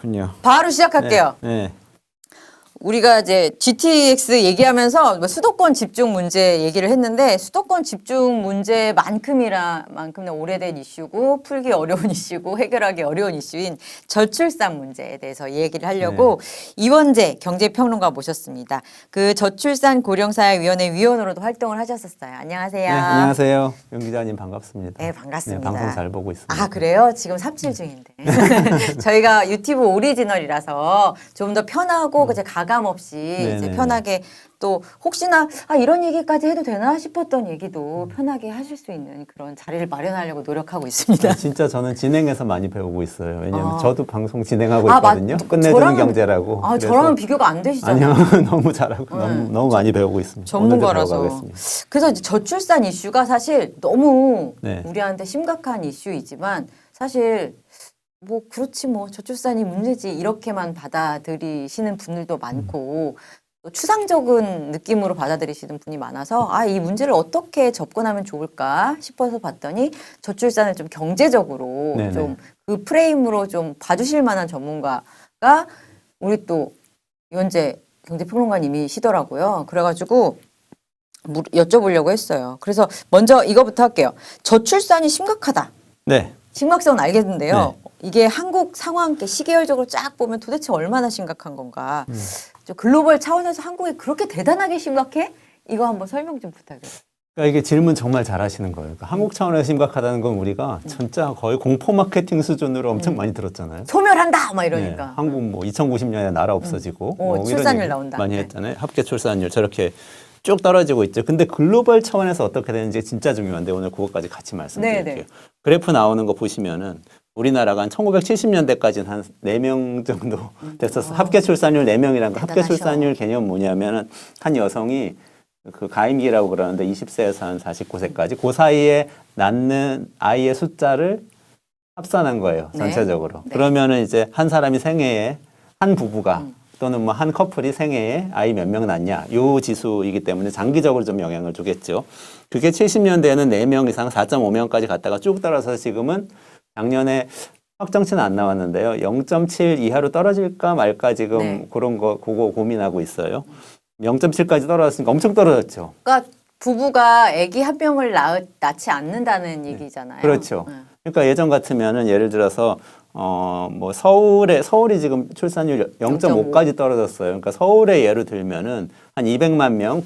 그렇군요. 바로 시작할게요. 네. 우리가 이제 GTX 얘기하면서 뭐 수도권 집중 문제 얘기를 했는데 수도권 집중 문제만큼이나 오래된 이슈고 풀기 어려운 이슈고 해결하기 어려운 이슈인 저출산 문제에 대해서 얘기를 하려고 이원재 경제평론가 모셨습니다. 그 저출산 고령사회위원회 위원으로도 활동을 하셨었어요. 안녕하세요. 네, 안녕하세요. 윤 기자님 반갑습니다. 네, 반갑습니다. 네, 방송 잘 보고 있습니다. 아, 그래요? 지금 삽질 중인데. 저희가 유튜브 오리지널이라서 좀 더 편하고 이제 가감 없이 이제 네네네. 편하게 또 혹시나 이런 얘기까지 해도 되나 싶었던 얘기도 편하게 하실 수 있는 그런 자리를 마련하려고 노력하고 있습니다. 진짜 저는 진행에서 많이 배우고 있어요. 왜냐하면 아. 저도 방송 진행하고 아, 있거든요. 끝내주는 경제라고. 아, 그래서 저랑은 비교가 안 되시잖아요. 아니요, 너무 잘하고 너무 많이 배우고 있습니다. 전문가라서. 오늘도 배워가겠습니다. 그래서 이제 저출산 이슈가 사실 너무 네. 우리한테 심각한 이슈이지만 사실 뭐 그렇지 뭐 저출산이 문제지 이렇게만 받아들이시는 분들도 많고 또 추상적인 느낌으로 받아들이시는 분이 많아서 이 문제를 어떻게 접근하면 좋을까 싶어서 봤더니 저출산을 좀 경제적으로 네네. 좀 그 프레임으로 좀 봐주실 만한 전문가가 우리 또 이원재 경제평론가님이시더라고요. 그래가지고 여쭤보려고 했어요. 그래서 먼저 이거부터 할게요. 저출산이 심각하다. 네. 심각성은 알겠는데요. 네. 이게 한국 상황 시계열적으로 쫙 보면 도대체 얼마나 심각한 건가. 저 글로벌 차원에서 한국이 그렇게 대단하게 심각해? 이거 한번 설명 좀 부탁드려요. 그러니까 이게 질문 정말 잘하시는 거예요. 그러니까 한국 차원에서 심각하다는 건 우리가 진짜 거의 공포 마케팅 수준으로 엄청 많이 들었잖아요. 소멸한다! 막 이러니까. 네, 한국 뭐 2090년에 나라 없어지고 뭐 이런 출산율 얘기 나온다. 많이 네. 했잖아요. 합계 출산율 저렇게 쭉 떨어지고 있죠. 근데 글로벌 차원에서 어떻게 되는지 진짜 중요한데 오늘 그것까지 같이 말씀드릴게요. 네. 그래프 나오는 거 보시면은 우리나라가 한 1970년대까지는 한 4명 정도 됐었어. 합계 출산율 4명이란 거. 합계 대단하셔. 출산율 개념 뭐냐면은 한 여성이 그 가임기라고 그러는데 20세에서 한 49세까지 그 사이에 낳는 아이의 숫자를 합산한 거예요. 네. 전체적으로. 네. 그러면은 이제 한 사람이 생애에 한 부부가 또는 뭐 한 커플이 생애에 아이 몇 명 낳냐. 요 지수이기 때문에 장기적으로 좀 영향을 주겠죠. 그게 70년대에는 4명 이상 4.5명까지 갔다가 쭉 떨어져서 지금은 작년에 확정치는 안 나왔는데요. 0.7 이하로 떨어질까 말까 지금 네. 그런 거 그거 고민하고 있어요. 0.7까지 떨어졌으니까 엄청 떨어졌죠. 그러니까 부부가 아기 한 명을 낳지 않는다는 얘기잖아요. 그렇죠. 네. 그러니까 예전 같으면은 예를 들어서 뭐 서울이 지금 출산율 0.5까지 떨어졌어요. 그러니까 서울의 예로 들면은 한 200만 명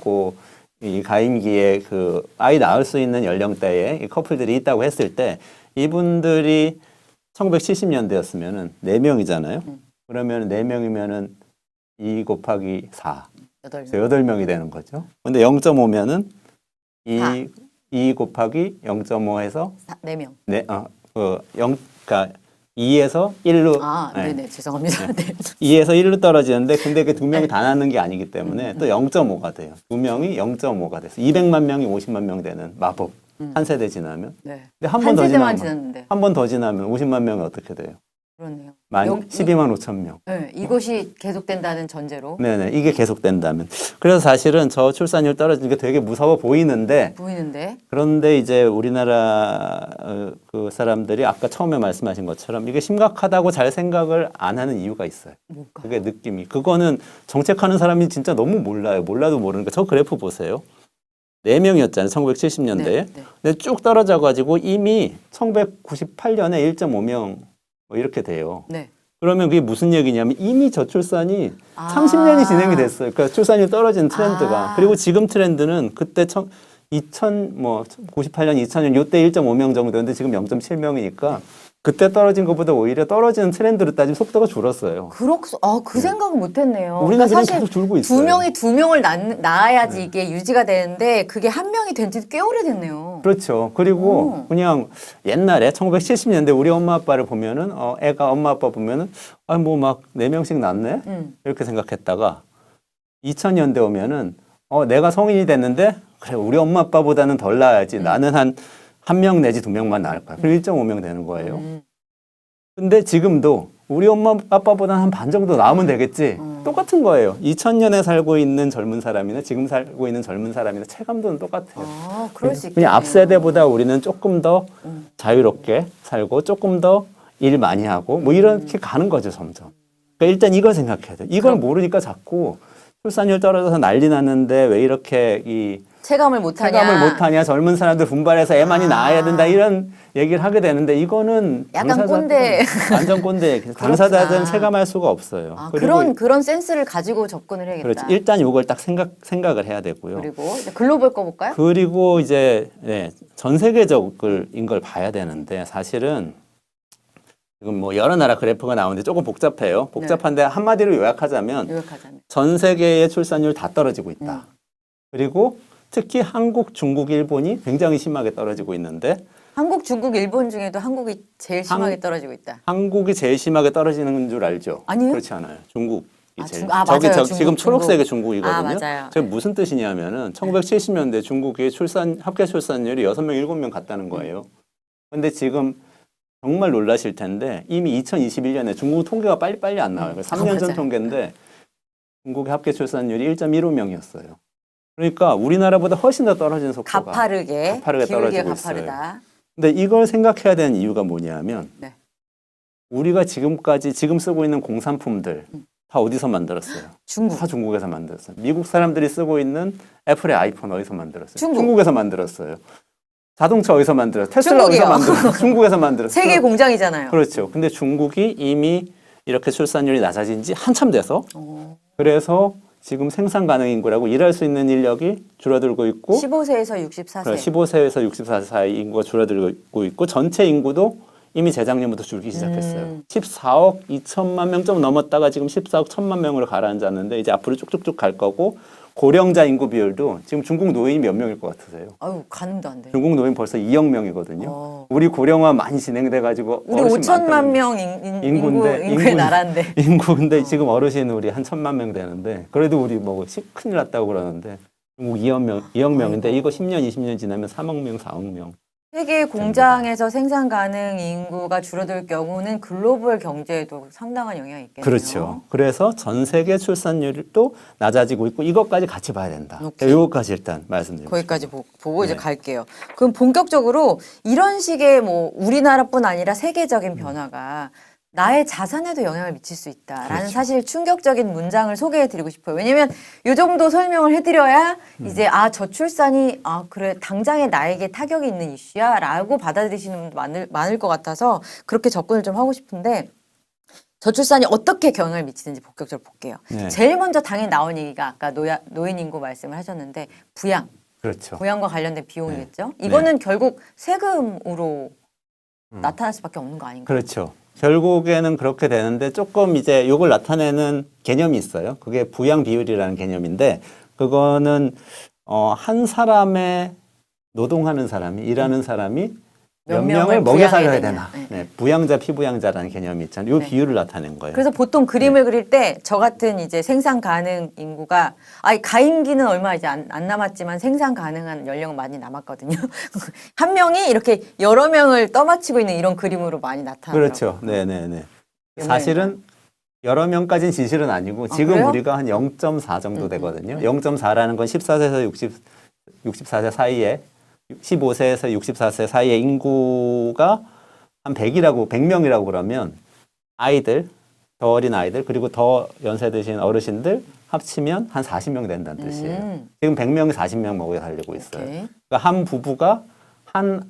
이 가임기에 그 아이 낳을 수 있는 연령대에 이 커플들이 있다고 했을 때 이분들이 1970년대였으면은 4명이잖아요. 그러면 4명이면은 2 곱하기 4. 8명이 되는 거죠. 근데 0.5면은 2 곱하기 0.5해서 4명. 그러니까 2에서 1로 네네. 죄송합니다. 네. 2에서 1로 떨어지는데 근데 그 2명이 다 낳는 게 아니기 때문에 또 0.5가 돼요. 2명이 0.5가 돼서 200만 명이 50만 명 되는 마법. 한 세대 지나면. 네. 근데 한 번 더 세대만 지나면 지났는데. 한 번 더 지나면 50만 명이 어떻게 돼요? 그러네요. 12만 5천 명. 네, 이것이 계속된다는 전제로 네네. 이게 계속된다면. 그래서 사실은 저 출산율 떨어지는 게 되게 무서워 보이는데 보이는데. 그런데 이제 우리나라 그 사람들이 아까 처음에 말씀하신 것처럼 이게 심각하다고 잘 생각을 안 하는 이유가 있어요. 뭘까? 그게 느낌이. 그거는 정책하는 사람이 진짜 너무 몰라요. 몰라도 모르니까 저 그래프 보세요. 4명이었잖아요. 1970년대에. 네. 근데 쭉 떨어져가지고 이미 1998년에 1.5명 뭐 이렇게 돼요. 네. 그러면 그게 무슨 얘기냐면 이미 저출산이 30년이 진행이 됐어요. 그러니까 출산율 떨어진 트렌드가. 그리고 지금 트렌드는 그때 98년, 2000년 요때 1.5명 정도였는데 지금 0.7명이니까 그때 떨어진 것보다 오히려 떨어지는 트렌드로 따지면 속도가 줄었어요. 그 생각은 못했네요. 우리는 그냥 사실 계속 줄고 있어요. 두 명을 낳아야지 이게 유지가 되는데 그게 한 명이 된 지도 꽤 오래됐네요. 그렇죠. 그리고 그냥 옛날에 1970년대 우리 엄마 아빠를 보면은 애가 엄마 아빠 보면은 뭐 막 4명씩 낳네 이렇게 생각했다가 2000년대 오면은 내가 성인이 됐는데 그래 우리 엄마 아빠보다는 덜 낳아야지 나는 한 명 내지 2명만 낳을 거야. 그럼 1.5명 되는 거예요. 근데 지금도 우리 엄마 아빠보다는 한 반 정도 낳으면 되겠지. 똑같은 거예요. 2000년에 살고 있는 젊은 사람이나 지금 살고 있는 젊은 사람이나 체감도는 똑같아요. 그럴 수 있겠네요. 그냥 앞 세대보다 우리는 조금 더 자유롭게 살고 조금 더 일 많이 하고 뭐 이렇게 가는 거죠 점점. 그러니까 일단 이걸 생각해야 돼요. 이걸 모르니까 자꾸 출산율 떨어져서 난리 났는데 왜 이렇게 이 체감을 못하냐. 체감을 못하냐, 젊은 사람들 분발해서 애 많이 낳아야 된다 이런 얘기를 하게 되는데 이거는 약간 꼰대. 완전 꼰대. 당사자들은 체감할 수가 없어요. 아, 그리고 그런 센스를 가지고 접근을 해야겠다. 그렇지. 일단 이걸 딱 생각을 해야 되고요. 그리고 이제 글로벌 거 볼까요? 그리고 이제 전 세계적인 걸 봐야 되는데 사실은 지금 뭐 여러 나라 그래프가 나오는데 조금 복잡해요. 복잡한데 한마디로 요약하자면 전 세계의 출산율 다 떨어지고 있다. 그리고 특히 한국, 중국, 일본이 굉장히 심하게 떨어지고 있는데 한국, 중국, 일본 중에도 한국이 제일 심하게 떨어지고 있다. 한국이 제일 심하게 떨어지는 줄 알죠? 아니요. 그렇지 않아요. 중국이 제일. 맞아요. 지금 초록색이 중국이거든요. 맞아요. 저게 무슨 뜻이냐면은 1970년대 중국의 합계 출산율이 6명, 7명 갔다는 거예요. 근데 지금 정말 놀라실 텐데 이미 2021년에 중국 통계가 빨리빨리 안 나와요. 3년 전 통계인데 중국의 합계 출산율이 1.15명이었어요. 그러니까 우리나라보다 훨씬 더 떨어지는 속도가 가파르게 떨어지고 있어요. 근데 이걸 생각해야 되는 이유가 뭐냐면 우리가 지금 쓰고 있는 공산품들 다 어디서 만들었어요? 다 중국에서 만들었어요. 미국 사람들이 쓰고 있는 애플의 아이폰 어디서 만들었어요? 중국에서 만들었어요. 자동차 어디서 만들었어요? 테슬라 어디서 만들었어요? 중국에서 만들었어요. 세계 공장이잖아요. 그렇죠. 근데 중국이 이미 이렇게 출산율이 낮아진 지 한참 돼서 그래서 지금 생산 가능 인구라고 일할 수 있는 인력이 줄어들고 있고 15세에서 64세. 15세에서 64세 사이 인구가 줄어들고 있고 전체 인구도 이미 재작년부터 줄기 시작했어요. 14억 2천만 명 좀 넘었다가 지금 14억 1천만 명으로 가라앉았는데 이제 앞으로 쭉쭉쭉 갈 거고 고령자 인구 비율도 지금 중국 노인이 몇 명일 것 같으세요? 아유, 가늠도 안 돼. 중국 노인 벌써 2억 명이거든요. 우리 고령화 많이 진행돼 가지고 우리 5천만 명 인구의 나라인데. 인구인데 지금 어르신 우리 한 1천만 명 되는데 그래도 우리 뭐 큰일 났다고 그러는데 중국 2억 명인데 이거 10년 20년 지나면 3억 명 4억 명. 세계 공장에서 생산 가능 인구가 줄어들 경우는 글로벌 경제에도 상당한 영향이 있겠네요. 그렇죠. 그래서 전 세계 출산율도 낮아지고 있고 이것까지 같이 봐야 된다. 이것까지 일단 말씀드립니다. 거기까지 보고 이제 갈게요. 그럼 본격적으로 이런 식의 뭐 우리나라뿐 아니라 세계적인 변화가 나의 자산에도 영향을 미칠 수 있다라는 사실 충격적인 문장을 소개해드리고 싶어요. 왜냐면 이 정도 설명을 해드려야 이제 저출산이 그래 당장에 나에게 타격이 있는 이슈야라고 받아들이시는 분도 많을 것 같아서 그렇게 접근을 좀 하고 싶은데 저출산이 어떻게 영향을 미치는지 본격적으로 볼게요. 제일 먼저 당연히 나온 얘기가 아까 노인 인구 말씀을 하셨는데 부양. 그렇죠. 부양과 관련된 비용이겠죠. 이거는 결국 세금으로 나타날 수밖에 없는 거 아닌가요? 그렇죠. 결국에는 그렇게 되는데 조금 이제 이걸 나타내는 개념이 있어요. 그게 부양 비율이라는 개념인데 그거는 한 사람의 노동하는 사람이 일하는 사람이 몇 명을 먹여 살려야 되나. 부양자, 피부양자라는 개념이 있잖아요. 이 비율을 나타낸 거예요. 그래서 보통 그림을 그릴 때 저 같은 이제 생산 가능 인구가 가임기는 얼마 이제 안 남았지만 생산 가능한 연령은 많이 남았거든요. 한 명이 이렇게 여러 명을 떠받치고 있는 이런 그림으로 많이 나타나더라고요. 그렇죠. 네네네. 사실은 여러 명까지는 진실은 아니고 지금 그래요? 우리가 한 0.4 정도 되거든요. 0.4라는 건 14세에서 64세 사이에 15세에서 64세 사이의 인구가 한 100명이라고 그러면 아이들, 더 어린 아이들, 그리고 더 연세 드신 어르신들 합치면 한 40명 된다는 뜻이에요. 지금 100명이 40명 먹여 살리고 있어요. 그러니까 한 부부가 한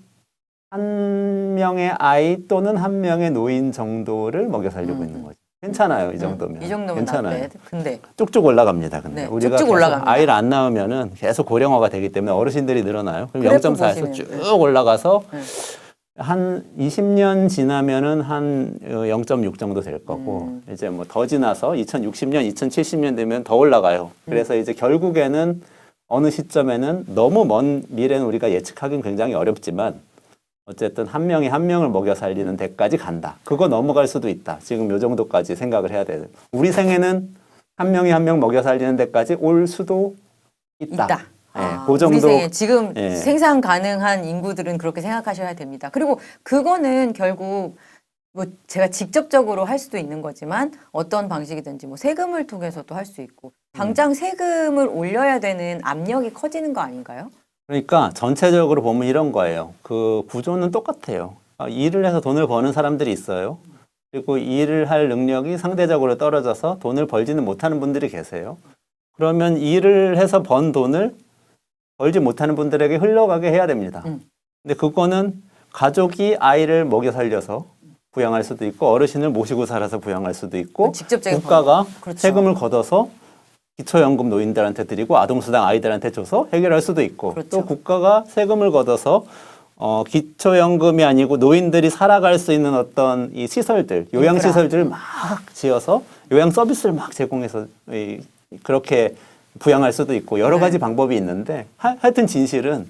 명의 아이 또는 한 명의 노인 정도를 먹여 살리고 있는 거죠. 괜찮아요, 이 정도면. 이 정도면 괜찮아요. 근데 쭉쭉 올라갑니다. 근데 우리가 쭉쭉 올라갑니다. 아이를 안 낳으면은 계속 고령화가 되기 때문에 어르신들이 늘어나요. 그럼 0.4에서 쭉 올라가서 한 20년 지나면은 한 0.6 정도 될 거고 이제 뭐 더 지나서 2060년, 2070년 되면 더 올라가요. 그래서 이제 결국에는 어느 시점에는 너무 먼 미래는 우리가 예측하기는 굉장히 어렵지만 어쨌든 한 명이 한 명을 먹여 살리는 데까지 간다. 그거 넘어갈 수도 있다. 지금 요 정도까지 생각을 해야 돼요. 우리 생에는 한 명이 한 명 먹여 살리는 데까지 올 수도 있다. 그 정도. 우리 생에 지금 생산 가능한 인구들은 그렇게 생각하셔야 됩니다. 그리고 그거는 결국 뭐 제가 직접적으로 할 수도 있는 거지만 어떤 방식이든지 뭐 세금을 통해서도 할 수 있고 당장 세금을 올려야 되는 압력이 커지는 거 아닌가요? 그러니까 전체적으로 보면 이런 거예요. 그 구조는 똑같아요. 일을 해서 돈을 버는 사람들이 있어요. 그리고 일을 할 능력이 상대적으로 떨어져서 돈을 벌지는 못하는 분들이 계세요. 그러면 일을 해서 번 돈을 벌지 못하는 분들에게 흘러가게 해야 됩니다. 근데 그거는 가족이 아이를 먹여 살려서 부양할 수도 있고 어르신을 모시고 살아서 부양할 수도 있고 직접적인 국가가 그렇죠. 세금을 걷어서 기초연금 노인들한테 드리고 아동수당 아이들한테 줘서 해결할 수도 있고 그렇죠. 또 국가가 세금을 걷어서 기초연금이 아니고 노인들이 살아갈 수 있는 어떤 이 시설들, 요양시설들을 막 지어서 요양 서비스를 막 제공해서 그렇게 부양할 수도 있고 여러 가지 방법이 있는데 하여튼 진실은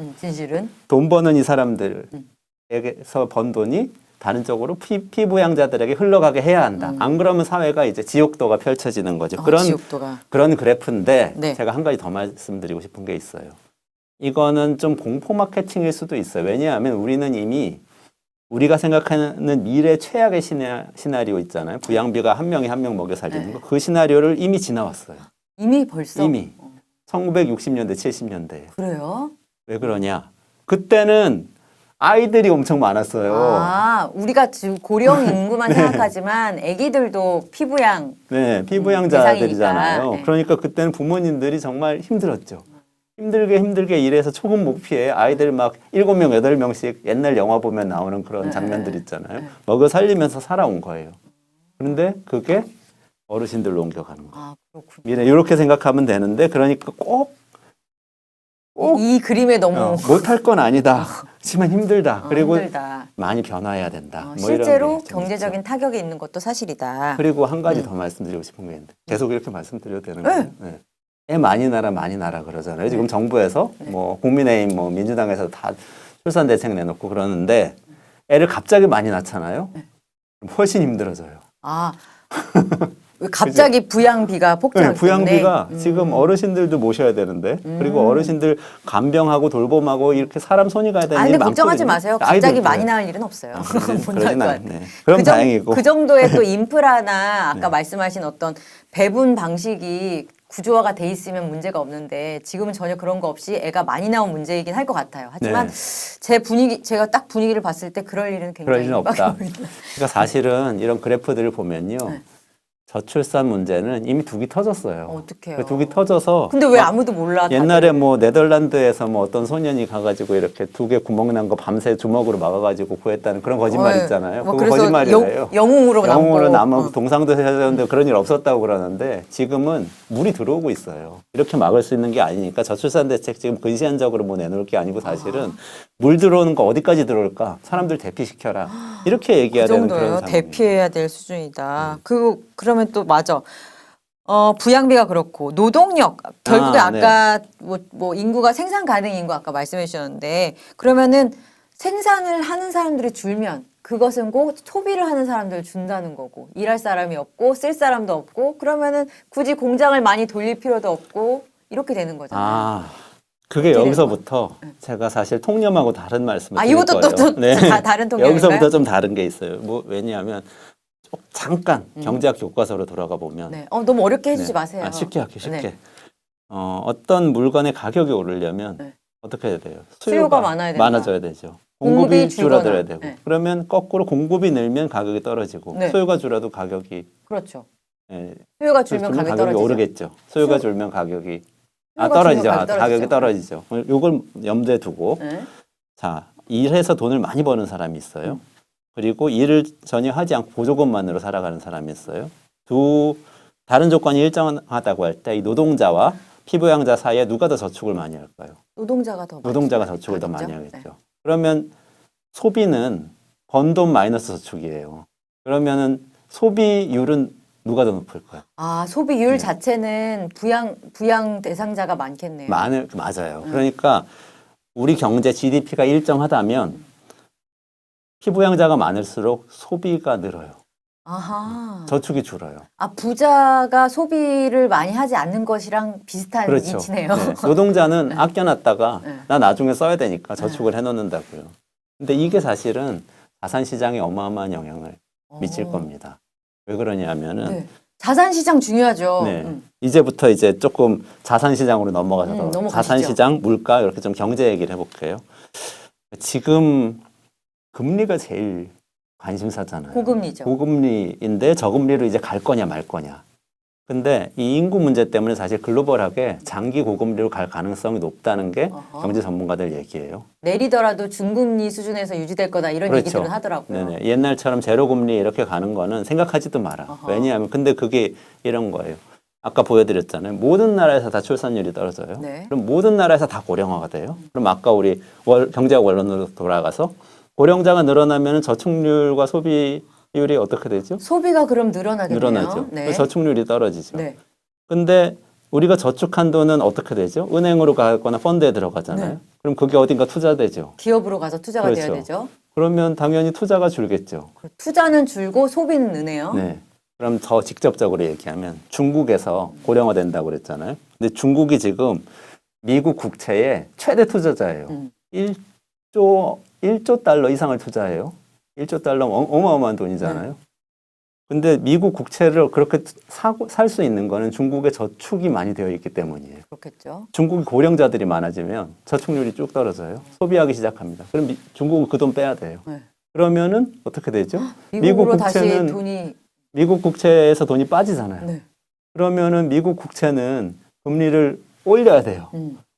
돈 버는 이 사람들에게서 번 돈이 다른 쪽으로 피부양자들에게 흘러가게 해야 한다. 안 그러면 사회가 이제 지옥도가 펼쳐지는 거죠. 그런 그래프인데 네. 제가 한 가지 더 말씀드리고 싶은 게 있어요. 이거는 좀 공포 마케팅일 수도 있어요. 왜냐하면 우리는 이미 우리가 생각하는 미래 최악의 시나리오 있잖아요. 부양비가 한 명이 한 명 먹여 살리는 거. 그 시나리오를 이미 지나왔어요. 이미 벌써? 이미. 1960년대, 70년대에. 그래요? 왜 그러냐? 그때는 아이들이 엄청 많았어요. 아, 우리가 지금 고령 인구만 생각하지만 아기들도 피부양 네, 피부양자들이잖아요. 대상이니까. 네. 그러니까 그때는 부모님들이 정말 힘들었죠. 힘들게 일해서 초급 목피에 아이들 막 7명, 8명씩 옛날 영화 보면 나오는 그런 장면들 있잖아요. 먹여 살리면서 살아온 거예요. 그런데 그게 어르신들로 옮겨가는 거예요. 아, 그렇군요. 미래 이렇게 생각하면 되는데 그러니까 꼭 이 그림에 너무 못할 건 아니다. 하지만 힘들다. 그리고 힘들다. 많이 변화해야 된다. 뭐 실제로 이런 게 경제적인 타격이 있는 것도 사실이다. 그리고 한 가지 더 말씀드리고 싶은 게 있는데 계속 이렇게 말씀드려도 되는 거예요? 네. 애 많이 낳아 그러잖아요. 지금 정부에서 뭐 국민의힘 뭐 민주당에서 다 출산 대책 내놓고 그러는데 애를 갑자기 많이 낳잖아요. 그럼 훨씬 힘들어져요. 아, 왜 갑자기 부양비가 폭증하기 부양비가 때문에? 지금 어르신들도 모셔야 되는데 그리고 어르신들 간병하고 돌봄하고 이렇게 사람 손이 가야 되는 아니, 일이 근데 걱정하지 많거든요. 마세요. 갑자기 아이들 많이 때문에. 나올 일은 없어요. 못 그러진 나올 것 않- 같아요. 네. 그럼 다행이고. 그 정도의 또 인프라나 아까 말씀하신 어떤 배분 방식이 구조화가 돼 있으면 문제가 없는데 지금은 전혀 그런 거 없이 애가 많이 나온 문제이긴 할 것 같아요. 하지만 제가 딱 분위기를 봤을 때 그럴 일은 그럴 굉장히 일은 없다. 보이네요. 그러니까 사실은 이런 그래프들을 보면요. 저출산 문제는 이미 둑이 터졌어요. 어떡해요. 그 둑이 터져서 근데 왜 막 아무도 몰라? 옛날에 뭐 네덜란드에서 뭐 어떤 소년이 가가지고 이렇게 둑에 구멍 난 거 밤새 주먹으로 막아가지고 구했다는 그런 거짓말 있잖아요. 그거 그래서 거짓말이에요. 영웅으로 남고 동상도 해줬는데 그런 일 없었다고 그러는데 지금은 물이 들어오고 있어요. 이렇게 막을 수 있는 게 아니니까 저출산 대책 지금 근시안적으로 뭐 내놓을 게 아니고 사실은 물 들어오는 거 어디까지 들어올까? 사람들 대피시켜라. 이렇게 얘기해야 그 되는 그런 정도예요. 상황이에요. 대피해야 될 수준이다. 그러면 또 맞아. 부양비가 그렇고 노동력 결국에 아까 뭐 인구가 생산 가능 인구 아까 말씀해 주셨는데 그러면은 생산을 하는 사람들이 줄면 그것은 곧 소비를 하는 사람들을 준다는 거고 일할 사람이 없고 쓸 사람도 없고 그러면은 굳이 공장을 많이 돌릴 필요도 없고 이렇게 되는 거잖아요. 아, 그게 여기서부터 제가 사실 통념하고 다른 말씀을 드릴 이것도 거예요. 또 다른 통념인가요? 여기서부터 좀 다른 게 있어요. 뭐 왜냐하면 잠깐 경제학 교과서로 돌아가 보면 네. 너무 어렵게 해주지 마세요. 쉽게 할게요. 쉽게. 네. 어떤 물건의 가격이 오르려면 어떻게 해야 돼요? 수요가 많아야 된다. 많아져야 되죠. 공급이 공급이 줄거나. 줄어들어야 되고. 네. 그러면 거꾸로 공급이 늘면 가격이 떨어지고 네. 수요가 줄어도 가격이 그렇죠. 예, 수요가 줄면 가격이 떨어지죠. 오르겠죠. 수요가 줄면 가격이 수요가 떨어지죠. 줄면 가격이 떨어지죠. 이걸 염두에 두고 네. 자, 일해서 돈을 많이 버는 사람이 있어요. 그리고 일을 전혀 하지 않고 보조금만으로 살아가는 사람이 있어요. 다른 조건이 일정하다고 할 때 이 노동자와 피부양자 사이에 누가 더 저축을 많이 할까요? 노동자가 저축을 더 많이 하겠죠? 하겠죠. 그러면 소비는 번 돈 마이너스 저축이에요. 그러면은 소비율은 누가 더 높을까요? 아, 소비율 자체는 부양 대상자가 많겠네요. 맞아요. 그러니까 우리 경제 GDP가 일정하다면 피부양자가 많을수록 소비가 늘어요. 아하. 저축이 줄어요. 아, 부자가 소비를 많이 하지 않는 것이랑 비슷한 그렇죠. 이치네요. 네. 노동자는 아껴놨다가 네. 나 나중에 써야 되니까 저축을 해놓는다고요. 근데 이게 사실은 자산 시장에 어마어마한 영향을 미칠 겁니다. 왜 그러냐면은 네. 자산 시장 중요하죠. 네. 이제부터 이제 조금 자산 시장으로 넘어가서 넘어가시죠. 자산 시장, 물가 이렇게 좀 경제 얘기를 해볼게요. 지금 금리가 제일 관심사잖아요. 고금리죠. 고금리인데 저금리로 이제 갈 거냐 말 거냐. 근데 이 인구 문제 때문에 사실 글로벌하게 장기 고금리로 갈 가능성이 높다는 게 어허. 경제 전문가들 얘기예요. 내리더라도 중금리 수준에서 유지될 거다 이런 그렇죠. 얘기들은 하더라고요. 네네. 옛날처럼 제로금리 이렇게 가는 거는 생각하지도 마라. 어허. 왜냐하면 근데 그게 이런 거예요. 아까 보여드렸잖아요. 모든 나라에서 다 출산율이 떨어져요. 네. 그럼 모든 나라에서 다 고령화가 돼요. 그럼 아까 우리 경제학 원론으로 돌아가서 고령자가 늘어나면 저축률과 소비율이 어떻게 되죠? 소비가 그럼 늘어나겠네요. 늘어나죠. 네. 저축률이 떨어지죠. 네. 근데 우리가 저축한 돈은 어떻게 되죠? 은행으로 가거나 펀드에 들어가잖아요. 네. 그럼 그게 어딘가 투자되죠. 기업으로 가서 투자가 그렇죠. 돼야 되죠. 그러면 당연히 투자가 줄겠죠. 투자는 줄고 소비는 느네요. 네. 그럼 더 직접적으로 얘기하면 중국에서 고령화된다고 그랬잖아요. 근데 중국이 지금 미국 국채의 최대 투자자예요. 1조 달러 이상을 투자해요. 1조 달러 어마어마한 돈이잖아요. 근데 미국 국채를 그렇게 살 수 있는 거는 중국의 저축이 많이 되어 있기 때문이에요. 그렇겠죠. 중국이 고령자들이 많아지면 저축률이 쭉 떨어져요. 소비하기 시작합니다. 그럼 중국은 그 돈 빼야 돼요. 네. 그러면 어떻게 되죠? 미국으로 다시 돈이 미국 국채에서 돈이 빠지잖아요. 네. 그러면은 미국 국채는 금리를 올려야 돼요.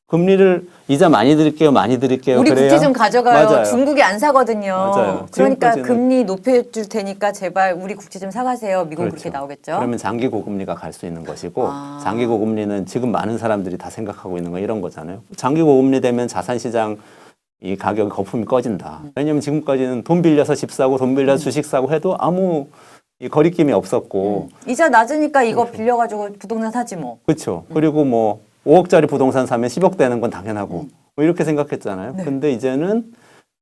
금리를 이자 많이 드릴게요, 많이 드릴게요. 우리 그래야 국채 좀 가져가요. 맞아요. 중국이 안 사거든요. 맞아요. 그러니까 지금까지는- 금리 높여줄 테니까 제발 우리 국채 좀 사가세요. 미국은 그렇죠. 그렇게 나오겠죠. 그러면 장기 고금리가 갈 수 있는 것이고 아. 장기 고금리는 지금 많은 사람들이 다 생각하고 있는 거 이런 거잖아요. 장기 고금리 되면 자산 시장 이 가격이 거품이 꺼진다. 왜냐하면 지금까지는 돈 빌려서 집 사고 돈 빌려서 주식 사고 해도 아무 이 거리낌이 없었고 이자 낮으니까 이거 빌려가지고 부동산 사지 뭐. 그렇죠. 그리고 뭐 5억짜리 부동산 사면 10억 되는 건 당연하고 뭐 이렇게 생각했잖아요. 네. 근데 이제는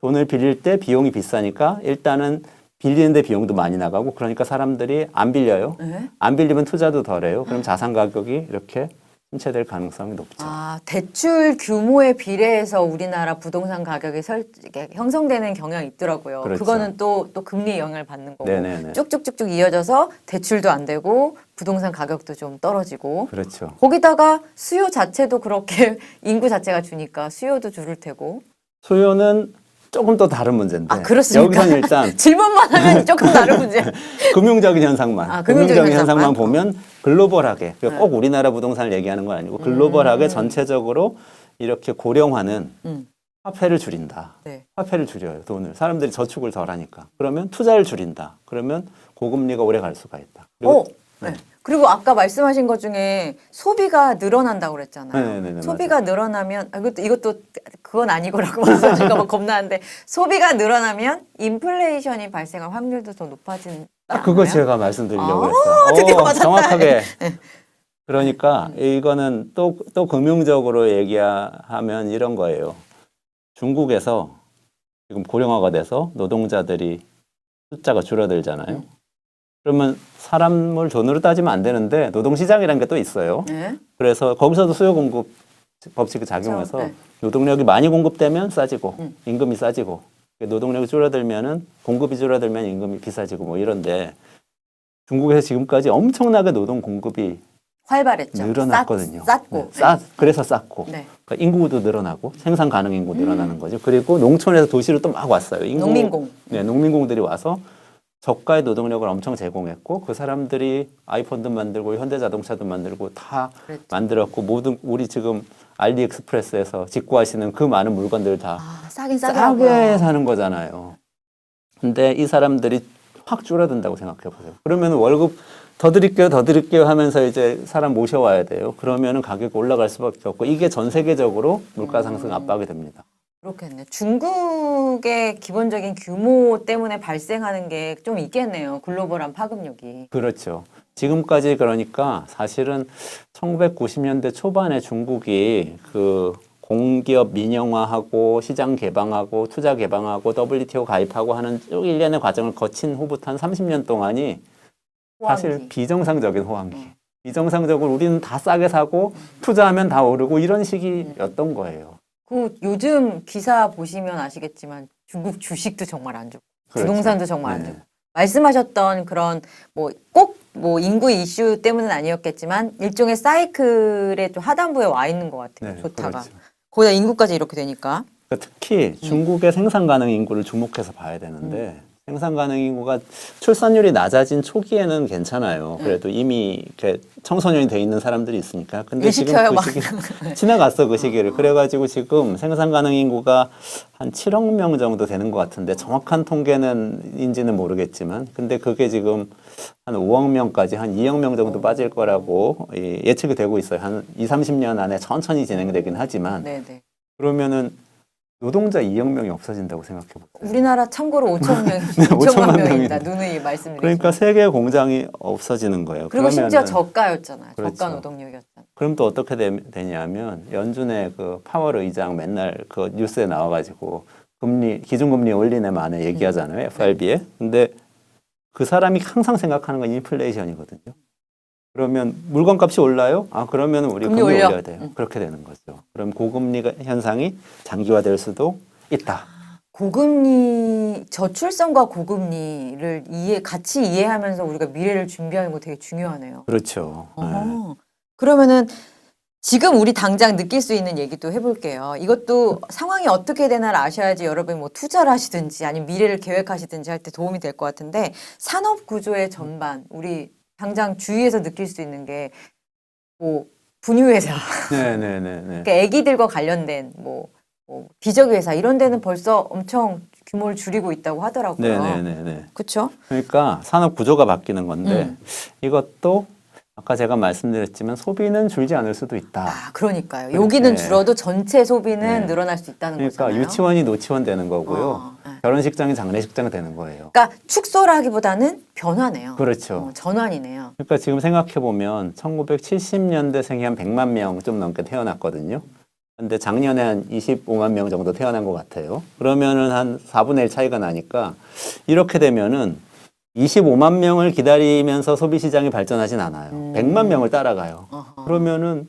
돈을 빌릴 때 비용이 비싸니까 일단은 빌리는데 비용도 많이 나가고 그러니까 사람들이 안 빌려요. 네. 안 빌리면 투자도 덜해요. 그럼 자산 가격이 이렇게 침체될 가능성이 높죠. 아, 대출 규모에 비례해서 우리나라 부동산 가격이 이게 형성되는 경향이 있더라고요. 그렇죠. 그거는 또 금리의 영향을 받는 거고. 네네네. 쭉쭉쭉쭉 이어져서 대출도 안 되고 부동산 가격도 좀 떨어지고. 그렇죠. 거기다가 수요 자체도 그렇게 인구 자체가 주니까 수요도 줄을 테고. 수요는 조금 또 다른 문제인데 아, 그렇습니까? 여기서는 일단 질문만 하면 조금 다른 문제. 금융적인 현상만 아, 금융적인 금융적인 현상만 현상만? 보면 글로벌하게 네. 꼭 우리나라 부동산을 얘기하는 건 아니고 글로벌하게 전체적으로 이렇게 고령화는 화폐를 줄인다. 네. 화폐를 줄여요. 돈을. 사람들이 저축을 덜 하니까. 그러면 투자를 줄인다. 그러면 고금리가 오래 갈 수가 있다. 그리고 네. 그리고 아까 말씀하신 것 중에 소비가 늘어난다고 그랬잖아요. 네네네, 소비가 늘어나면 이것도 그건 아니고라고 말씀하실까 봐 겁나는데 소비가 늘어나면 인플레이션이 발생할 확률도 더 높아진다. 그거 제가 말씀드리려고 아, 했어요. 드디어 맞았다. 정확하게. 그러니까 이거는 또 금융적으로 얘기하면 이런 거예요. 중국에서 지금 고령화가 돼서 노동자들이 숫자가 줄어들잖아요. 그러면 사람을 돈으로 따지면 안 되는데 노동시장이라는 게 또 있어요. 네. 그래서 거기서도 수요 공급 법칙이 작용해서 그렇죠. 네. 노동력이 많이 공급되면 싸지고 임금이 싸지고 노동력이 줄어들면은 공급이 줄어들면 임금이 비싸지고 뭐 이런데 중국에서 지금까지 엄청나게 노동 공급이 활발했죠. 늘어났거든요. 쌌고. 네, 그래서 쌌고 네. 그러니까 인구도 늘어나고 생산 가능 인구 늘어나는 거죠. 그리고 농촌에서 도시로 또 막 왔어요. 농민공. 네, 농민공들이 와서 저가의 노동력을 엄청 제공했고 그 사람들이 아이폰도 만들고 현대자동차도 만들고 다 그랬죠. 만들었고 모든 우리 지금 알리익스프레스에서 직구하시는 그 많은 물건들 다 싸긴 싸게 싸더라고요. 사는 거잖아요. 근데 이 사람들이 확 줄어든다고 생각해 보세요. 그러면 월급 더 드릴게요 하면서 이제 사람 모셔와야 돼요. 그러면은 가격이 올라갈 수밖에 없고 이게 전 세계적으로 물가 상승 압박이 됩니다. 그렇겠네. 중국의 기본적인 규모 때문에 발생하는 게 좀 있겠네요. 글로벌한 파급력이. 그렇죠. 지금까지 그러니까 사실은 1990년대 초반에 중국이 그 공기업 민영화하고 시장 개방하고 투자 개방하고 WTO 가입하고 하는 쭉 일련의 과정을 거친 후부터 한 30년 동안이 사실 호황기. 비정상적인 호황기. 비정상적으로 우리는 다 싸게 사고 투자하면 다 오르고 이런 시기였던 거예요. 그 요즘 기사 보시면 아시겠지만 중국 주식도 정말 안 좋고 그렇죠. 부동산도 정말 안 네. 좋고 말씀하셨던 그런 뭐 꼭 뭐 인구 이슈 때문은 아니었겠지만 일종의 사이클의 좀 하단부에 와 있는 것 같아요. 네, 좋다가 그렇죠. 거기다 인구까지 이렇게 되니까 그러니까 특히 중국의 생산 가능 인구를 주목해서 봐야 되는데 생산 가능 인구가 출산율이 낮아진 초기에는 괜찮아요. 그래도 이미 이렇게 청소년이 돼 있는 사람들이 있으니까. 근데 지금 시켜요, 그 막. 시기 지나갔어 그 시기를. 그래가지고 지금 생산 가능 인구가 한 7억 명 정도 되는 것 같은데 정확한 통계는인지는 모르겠지만, 근데 그게 지금 한 5억 명까지 한 2억 명 정도 빠질 거라고 예측이 되고 있어요. 한 2, 30년 안에 천천히 진행되긴 하지만. 네네. 그러면은 노동자 2억 명이 없어진다고 생각해 보세요. 우리나라 참고로 5천 명, 5천만 5천만 명입니다. 명인데. 누누이 말씀드리죠. 그러니까 세계 공장이 없어지는 거예요. 그리고 심지어 그러면은 저가였잖아요. 그렇죠. 저가 노동력이었잖아요. 그럼 또 어떻게 되냐면 연준의 그 파월 의장 맨날 그 뉴스에 나와가지고 기준금리 올리네 마네 얘기하잖아요. FRB에. 근데 그 사람이 항상 생각하는 건 인플레이션이거든요. 그러면 물건값이 올라요? 아 그러면 우리 금리 올려야 돼요. 그렇게 되는 거죠. 그럼 고금리 현상이 장기화될 수도 있다. 고금리, 저출산과 고금리를 같이 이해하면서 우리가 미래를 준비하는 거 되게 중요하네요. 그렇죠. 그러면은 지금 우리 당장 느낄 수 있는 얘기도 해볼게요. 이것도 상황이 어떻게 되나를 아셔야지 여러분이 뭐 투자를 하시든지 아니면 미래를 계획하시든지 할 때 도움이 될 것 같은데, 산업 구조의 전반, 우리 당장 주위에서 느낄 수 있는 게 뭐 분유회사, 네네네. 그러니까 애기들과 관련된 뭐 비저기 회사 이런 데는 벌써 엄청 규모를 줄이고 있다고 하더라고요. 네네네. 그렇죠? 그러니까 산업 구조가 바뀌는 건데 이것도 아까 제가 말씀드렸지만 소비는 줄지 않을 수도 있다. 아, 그러니까요. 여기는 줄어도 전체 소비는 늘어날 수 있다는 그러니까 거잖아요. 유치원이 노치원 되는 거고요. 네. 결혼식장이 장례식장 되는 거예요. 그러니까 축소라기보다는 변화네요. 그렇죠. 전환이네요. 그러니까 지금 생각해 보면 1970년대생이 한 100만 명 좀 넘게 태어났거든요. 근데 작년에 한 25만 명 정도 태어난 것 같아요. 그러면은 한 4분의 1 차이가 나니까 이렇게 되면은 25만 명을 기다리면서 소비 시장이 발전하진 않아요. 100만 명을 따라가요. 그러면은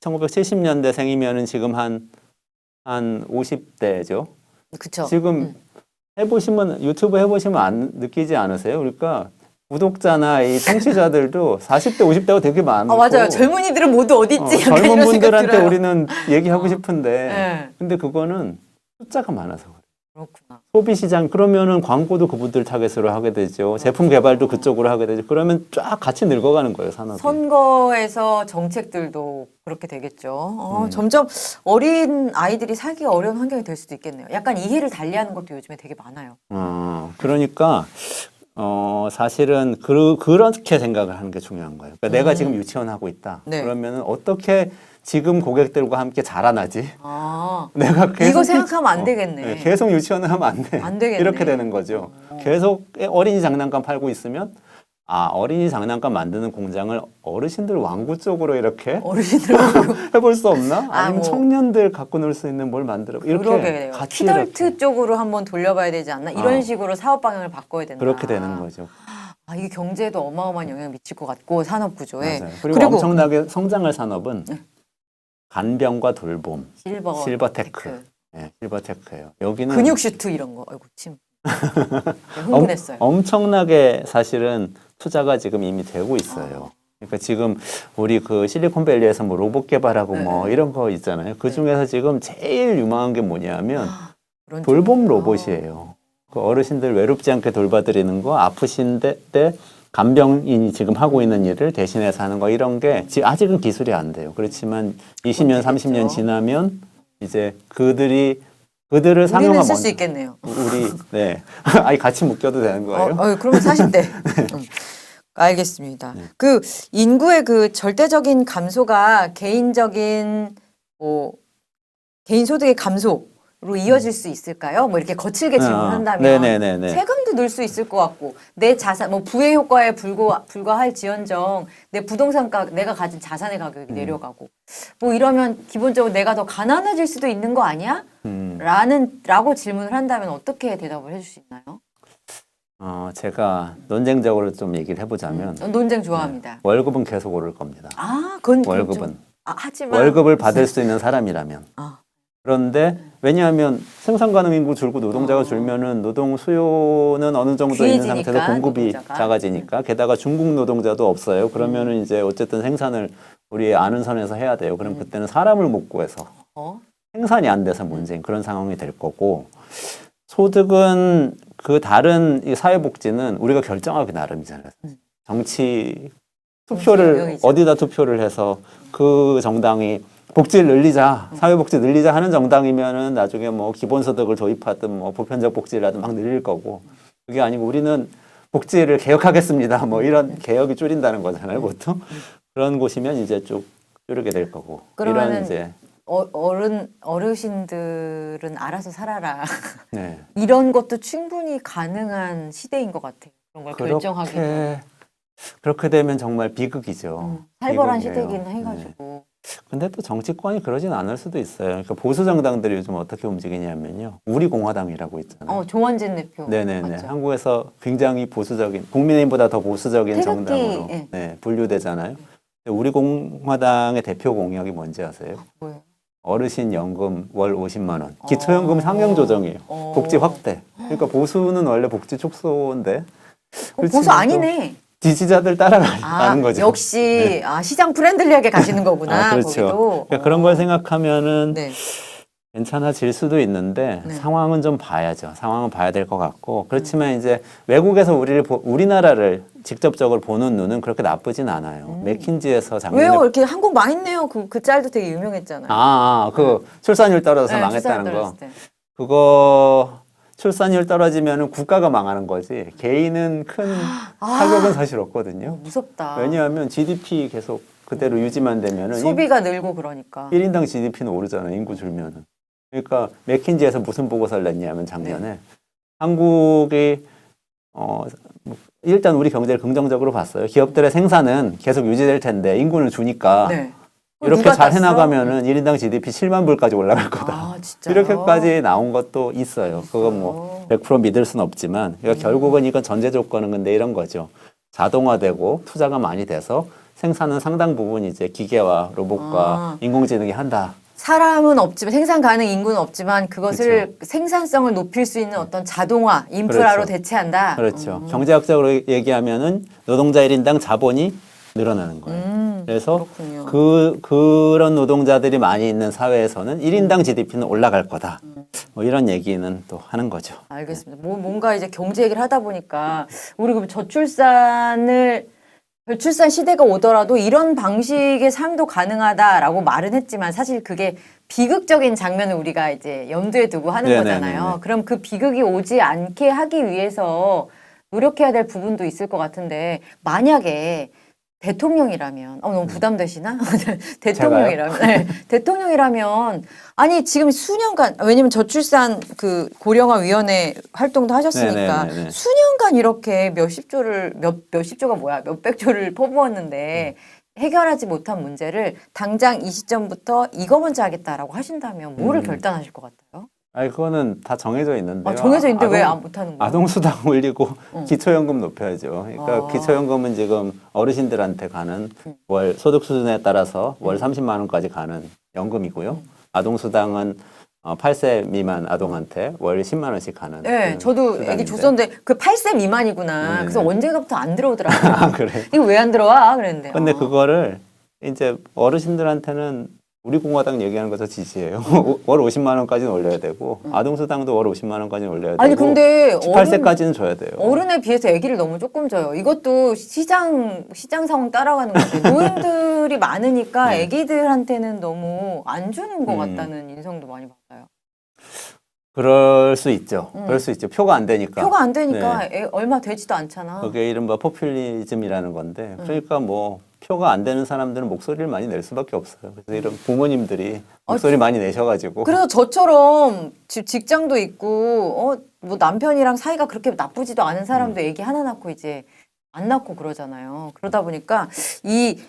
1970년대생이면은 지금 한 50대죠. 그렇죠. 지금 해보시면 유튜브 해보시면 느끼지 않으세요? 그러니까 구독자나 이 청취자들도 40대, 50대가 되게 많고. 맞아요. 젊은이들은 모두 어디 있지? 약간 젊은 이런 생각 분들한테 들어요. 우리는 얘기하고 싶은데, 네. 근데 그거는 숫자가 많아서 그래요. 그렇구나. 소비 시장 그러면은 광고도 그분들 타겟으로 하게 되죠. 제품 개발도 그쪽으로 하게 되죠. 그러면 쫙 같이 늙어가는 거예요, 산업이. 선거에서 정책들도 그렇게 되겠죠. 점점 어린 아이들이 살기 어려운 환경이 될 수도 있겠네요. 약간 이해를 달리하는 것도 요즘에 되게 많아요. 그러니까 사실은 그렇게 생각을 하는 게 중요한 거예요. 그러니까 내가 지금 유치원 하고 있다. 네. 그러면은 어떻게 지금 고객들과 함께 자라나지? 내가 계속 이거 생각하면 안 되겠네. 계속 유치원을 하면 안 돼. 안 되겠네. 이렇게 되는 거죠. 계속 어린이 장난감 팔고 있으면 어린이 장난감 만드는 공장을 어르신들 왕구 쪽으로 이렇게 어르신들 해볼 수 없나? 아니면 뭐. 청년들 갖고 놀 수 있는 뭘 만들어 이렇게 그러게요. 같이 키덜트 이렇게. 쪽으로 한번 돌려봐야 되지 않나? 이런 식으로 사업 방향을 바꿔야 된다. 그렇게 되는 거죠. 이게 경제에도 어마어마한 영향을 미칠 것 같고 산업 구조에. 맞아요. 그리고 엄청나게 성장할 산업은 간병과 돌봄, 실버테크. 네, 실버테크예요. 여기는 근육 슈트 이런 거. 아이고 침. 흥분했어요. 엄청나게 사실은 투자가 지금 이미 되고 있어요. 그러니까 지금 우리 그 실리콘밸리에서 뭐 로봇 개발하고 뭐 이런 거 있잖아요. 그 중에서 지금 제일 유망한 게 뭐냐면 돌봄 로봇이에요. 그 어르신들 외롭지 않게 돌봐드리는 거, 아프신 때 간병인이 지금 하고 있는 일을 대신해서 하는 거 이런 게 아직은 기술이 안 돼요. 그렇지만 20년, 30년 지나면 이제 그들을 상용화 우리는 쓸 수 있겠네요. 네. 같이 묶여도 되는 거예요? 그러면 40대. 알겠습니다. 그 인구의 그 절대적인 감소가 개인적인 개인 소득의 감소로 이어질 수 있을까요? 뭐 이렇게 거칠게 질문한다면 네네네네. 세금도 늘 수 있을 것 같고 내 자산 뭐 부의 효과에 불과할지언정 내 내가 가진 자산의 가격이 내려가고 뭐 이러면 기본적으로 내가 더 가난해질 수도 있는 거 아니야? 라고 질문을 한다면 어떻게 대답을 해줄 수 있나요? 제가 논쟁적으로 좀 얘기를 해보자면 논쟁 좋아합니다. 네. 월급은 계속 오를 겁니다. 그건 월급은 하지만 월급을 받을 수 있는 사람이라면. 그런데 왜냐하면 생산 가능 인구 줄고 노동자가 줄면은 노동 수요는 어느 정도 있는 상태에서 공급이 노동자가. 작아지니까 게다가 중국 노동자도 없어요. 그러면은 이제 어쨌든 생산을 우리 아는 선에서 해야 돼요. 그럼 그때는 사람을 못 구해서 생산이 안 돼서 문제인 그런 상황이 될 거고 소득은 그 다른 이 사회복지는 우리가 결정하기 나름이잖아요. 정치 투표를 유형이죠. 어디다 투표를 해서 그 정당이 복지를 늘리자, 사회복지 늘리자 하는 정당이면은 나중에 뭐 기본소득을 도입하든 뭐 보편적 복지를 하든 막 늘릴 거고, 그게 아니고 우리는 복지를 개혁하겠습니다. 뭐 이런 개혁이 줄인다는 거잖아요, 보통. 그런 곳이면 이제 쭉 줄이게 될 거고. 이런 그러면은 이제 어르신들은 알아서 살아라. 네. 이런 것도 충분히 가능한 시대인 것 같아요. 그런 걸 결정하기도. 그렇게 되면 정말 비극이죠. 살벌한 비극이에요. 시대긴 네. 해가지고. 근데 또 정치권이 그러진 않을 수도 있어요. 그러니까 보수 정당들이 요즘 어떻게 움직이냐면요. 우리 공화당이라고 있잖아요. 조원진 대표. 네네네. 맞죠? 한국에서 굉장히 보수적인, 국민의힘보다 더 보수적인 태극기, 정당으로 예. 네, 분류되잖아요. 근데 우리 공화당의 대표 공약이 뭔지 아세요? 뭐예요? 어르신 연금 월 50만 원. 기초연금 상향 조정이에요. 복지 확대. 그러니까 보수는 원래 복지 축소인데. 보수 그렇지만 또 아니네. 지지자들 따라가는 거죠. 역시 시장 프렌들리하게 가시는 거구나. 그렇죠. 거기도. 그러니까 그런 걸 생각하면은 네. 괜찮아질 수도 있는데 네. 상황은 좀 봐야죠. 상황은 봐야 될 것 같고 그렇지만 이제 외국에서 우리나라를 직접적으로 보는 눈은 그렇게 나쁘진 않아요. 맥킨지에서 작년에 왜요? 이렇게 한국 망했네요. 그 짤도 되게 유명했잖아요. 그 출산율 떨어져서 네, 망했다는 출산율 거. 떨어졌을 때. 그거 출산율 떨어지면은 국가가 망하는 거지. 개인은 큰 타격은 사실 없거든요. 무섭다. 왜냐하면 GDP 계속 그대로 유지만 되면은 소비가 늘고 그러니까. 1인당 GDP는 오르잖아요. 인구 줄면은. 그러니까 맥킨지에서 무슨 보고서를 냈냐면 작년에 한국이 일단 우리 경제를 긍정적으로 봤어요. 기업들의 생산은 계속 유지될 텐데 인구를 주니까 네. 이렇게 누가 잘 땄어? 해나가면은 1인당 GDP 7만 불까지 올라갈 거다. 진짜요? 이렇게까지 나온 것도 있어요. 그거 뭐 100% 믿을 수는 없지만 그러니까 결국은 이건 전제 조건은 근데 이런 거죠. 자동화되고 투자가 많이 돼서 생산은 상당 부분 이제 기계와 로봇과 인공지능이 한다. 사람은 없지만 생산 가능 인구는 없지만 그것을 생산성을 높일 수 있는 어떤 자동화 인프라로 그렇죠. 대체한다. 그렇죠. 경제학적으로 얘기하면은 노동자 1인당 자본이 늘어나는 거예요. 그래서 그렇군요. 그런 노동자들이 많이 있는 사회에서는 1인당 GDP는 올라갈 거다. 뭐 이런 얘기는 또 하는 거죠. 알겠습니다. 뭔가 이제 경제 얘기를 하다 보니까 우리 그럼 저출산 시대가 오더라도 이런 방식의 삶도 가능하다라고 말은 했지만 사실 그게 비극적인 장면을 우리가 이제 염두에 두고 하는 거잖아요. 그럼 그 비극이 오지 않게 하기 위해서 노력해야 될 부분도 있을 것 같은데 만약에 대통령이라면 너무 부담되시나? 대통령이라면 네. 대통령이라면 아니 지금 수년간 왜냐면 저출산 그 고령화 위원회 활동도 하셨으니까 네네네네. 수년간 이렇게 몇십 조가 뭐야 몇백 조를 퍼부었는데 해결하지 못한 문제를 당장 이 시점부터 이거 먼저 하겠다라고 하신다면 뭐를 결단하실 것 같아요? 아니 그거는 다 정해져 있는데요. 정해져 있는데 왜 못하는 거예요? 아동수당 올리고 기초연금 높여야죠. 그러니까 아. 기초연금은 지금 어르신들한테 가는 월 소득 수준에 따라서 월 30만 원까지 가는 연금이고요. 아동수당은 8세 미만 아동한테 월 10만 원씩 가는. 네, 저도 수당인데. 애기 줬었는데 그 8세 미만이구나. 네네. 그래서 언젠가부터 안 들어오더라고요. 아, 그래. 이거 왜 안 들어와? 그랬는데. 근데 그거를 이제 어르신들한테는 우리 공화당 얘기하는 거 저 지지예요. 월 50만 원까지는 올려야 되고 아동수당도 월 50만 원까지는 올려야 되고. 아니 근데 18세까지는 줘야 돼요. 어른에 비해서 아기를 너무 조금 줘요. 이것도 시장 상황 따라가는 건데 노인들이 많으니까 네. 아기들한테는 너무 안 주는 것 같다는 인상도 많이 받아요. 그럴 수 있죠. 그럴 수 있죠. 표가 안 되니까. 표가 안 되니까 얼마 되지도 않잖아. 그게 이른바 포퓰리즘이라는 건데 그러니까 뭐 표가 안 되는 사람들은 목소리를 많이 낼 수밖에 없어요. 그래서 이런 부모님들이 목소리 많이 내셔가지고 그래서 저처럼 직장도 있고 뭐 남편이랑 사이가 그렇게 나쁘지도 않은 사람도 애기 하나 낳고 이제 안 낳고 그러잖아요. 그러다 보니까 이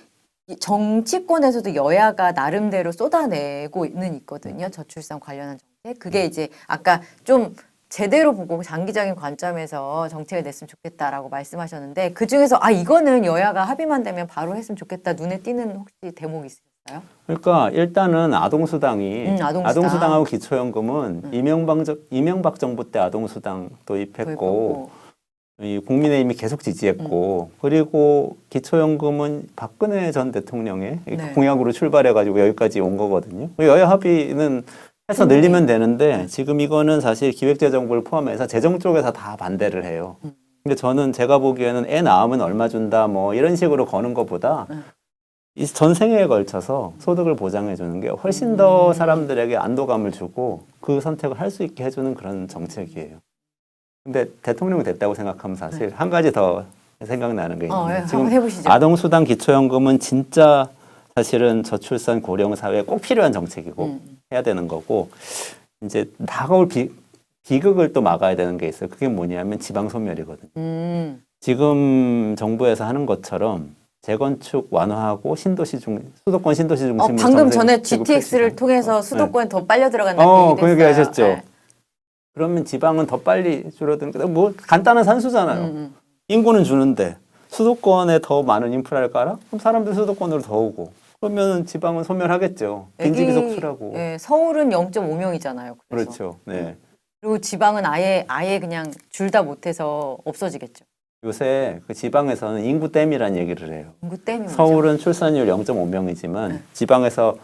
정치권에서도 여야가 나름대로 쏟아내고는 있거든요. 저출산 관련한 정책. 그게 이제 아까 좀 제대로 보고 장기적인 관점에서 정책을 냈으면 좋겠다라고 말씀하셨는데 그중에서 이거는 여야가 합의만 되면 바로 했으면 좋겠다 눈에 띄는 혹시 대목이 있으실까요? 그러니까 일단은 아동수당이 아동수당. 아동수당하고 기초연금은 이명박 정부 때 아동수당 도입했고 이 국민의힘이 계속 지지했고 그리고 기초연금은 박근혜 전 대통령의 공약으로 출발해가지고 여기까지 온 거거든요. 여야 합의는 해서 늘리면 되는데 지금 이거는 사실 기획재정부를 포함해서 재정 쪽에서 다 반대를 해요. 근데 저는 제가 보기에는 애 낳으면 얼마 준다 뭐 이런 식으로 거는 것보다 이 전생에 걸쳐서 소득을 보장해 주는 게 훨씬 더 사람들에게 안도감을 주고 그 선택을 할 수 있게 해주는 그런 정책이에요. 근데 대통령이 됐다고 생각하면 사실 한 가지 더 생각나는 게 있는데 지금 한번 해보시죠. 아동수당 기초연금은 진짜 사실은 저출산 고령 사회에 꼭 필요한 정책이고 해야 되는 거고 이제 다가올 비극을 또 막아야 되는 게 있어요. 그게 뭐냐면 지방 소멸이거든요. 지금 정부에서 하는 것처럼 재건축 완화하고 수도권 신도시 중심으로 방금 전에 지구 GTX를 펼치자. 통해서 수도권에 더 빨려 들어간다는 얘기도 그 얘기 했어요. 하셨죠. 네. 그러면 지방은 더 빨리 줄어드는 뭐 간단한 산수잖아요. 인구는 주는데 수도권에 더 많은 인프라를 깔아? 그럼 사람들 수도권으로 더 오고 그러면 지방은 소멸하겠죠. 빈집이 속출하고. 네, 서울은 0.5명이잖아요. 그렇죠. 네. 그리고 지방은 아예 그냥 줄다 못해서 없어지겠죠. 요새 그 지방에서는 인구댐이라는 얘기를 해요. 인구 때문에 서울은 출산율 0.5명이지만 지방에서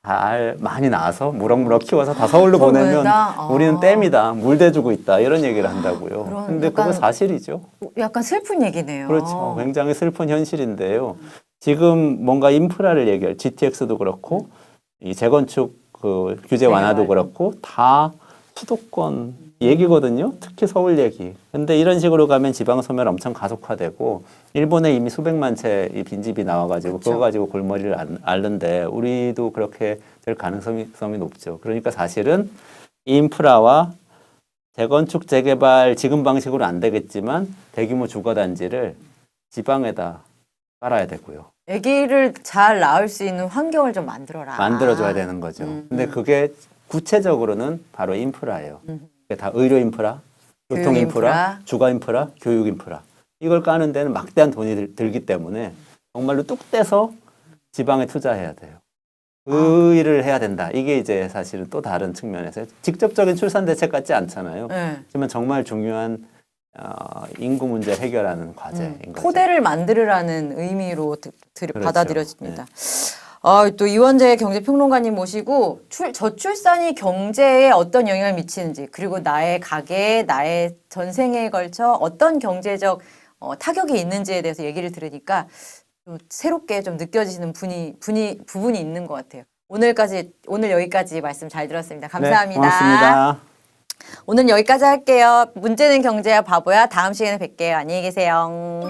잘 많이 낳아서 무럭무럭 키워서 다 서울로 서울 보내면 보낸다? 우리는 댐이다, 물 대주고 있다 이런 얘기를 한다고요. 그런 근데 약간- 그거 사실이죠. 약간 슬픈 얘기네요. 그렇죠. 굉장히 슬픈 현실인데요. 지금 뭔가 인프라를 얘기할 GTX도 그렇고 이 재건축 그 규제 완화도 그렇고 다 수도권 얘기거든요. 특히 서울 얘기. 근데 이런 식으로 가면 지방 소멸 엄청 가속화되고 일본에 이미 수백만 채 이 빈집이 나와가지고 그쵸. 그거 가지고 골머리를 앓는데 우리도 그렇게 될 가능성이 높죠. 그러니까 사실은 인프라와 재건축 재개발 지금 방식으로 안 되겠지만 대규모 주거단지를 지방에다 깔아야 되고요. 아기를 잘 낳을 수 있는 환경을 좀 만들어라. 만들어줘야 되는 거죠. 근데 그게 구체적으로는 바로 인프라예요. 그게 다 의료 인프라, 교통 교육 인프라, 인프라. 주거 인프라, 교육 인프라. 이걸 까는 데는 막대한 돈이 들기 때문에 정말로 뚝 떼서 지방에 투자해야 돼요. 그 일을 해야 된다. 이게 이제 사실은 또 다른 측면에서 직접적인 출산 대책 같지 않잖아요. 네. 하지만 정말 중요한 인구 문제 해결하는 과제인 거죠. 토대를 만들으라는 의미로 그렇죠. 받아들여집니다. 또 이원재 경제평론가님 모시고 저출산이 경제에 어떤 영향을 미치는지 그리고 나의 가계에 나의 전생에 걸쳐 어떤 경제적 타격이 있는지에 대해서 얘기를 들으니까 좀 새롭게 좀 느껴지시는 부분이 있는 것 같아요. 오늘 여기까지 말씀 잘 들었습니다. 감사합니다. 네, 고맙습니다. 오늘 여기까지 할게요. 문제는 경제야 바보야. 다음 시간에 뵐게요. 안녕히 계세요.